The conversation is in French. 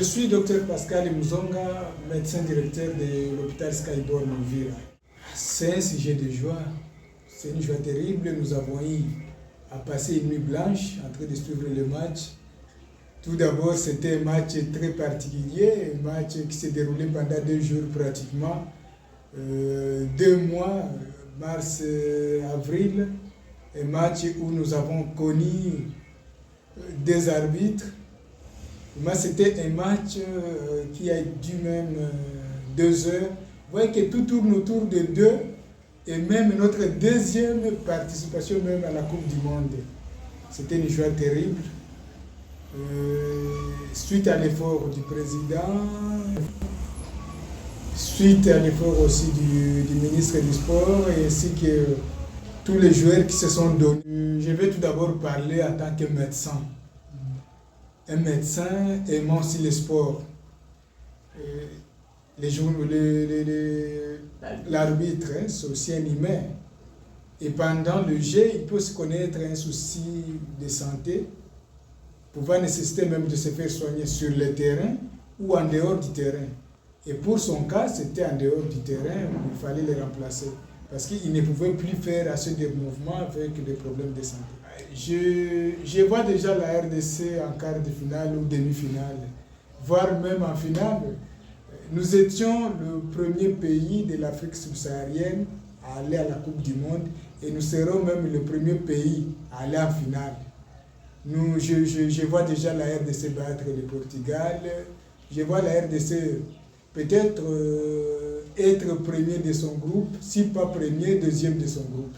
suis Dr Pascal Muzonga, médecin directeur de l'hôpital Skyborn Uvira. C'est un sujet de joie, c'est une joie terrible. Nous avons eu à passer une nuit blanche en train de suivre le match. Tout d'abord, c'était un match très particulier, un match qui s'est déroulé pendant 2 jours pratiquement, 2 mois, mars, avril, un match où nous avons connu des arbitres. Moi, c'était un match qui a dû même 2 heures. Vous voyez que tout tourne autour de 2 et même notre deuxième participation même à la Coupe du Monde. C'était une joie terrible. Suite à l'effort du président, suite à l'effort aussi du ministre du Sport ainsi que tous les joueurs qui se sont donnés. Je vais tout d'abord parler en tant que médecin. Un médecin aimant aussi le sport. L'arbitre, c'est aussi un humain. Et pendant le jeu, il peut se connaître un souci de santé, pouvant nécessiter même de se faire soigner sur le terrain ou en dehors du terrain. Et pour son cas, c'était en dehors du terrain où il fallait le remplacer. Parce qu'il ne pouvait plus faire assez de mouvements avec des problèmes de santé. Je vois déjà la RDC en quart de finale ou demi-finale, voire même en finale. Nous étions le premier pays de l'Afrique subsaharienne à aller à la Coupe du Monde et nous serons même le premier pays à aller en finale. Je vois déjà la RDC battre le Portugal. Je vois la RDC peut-être être premier de son groupe, si pas premier, deuxième de son groupe.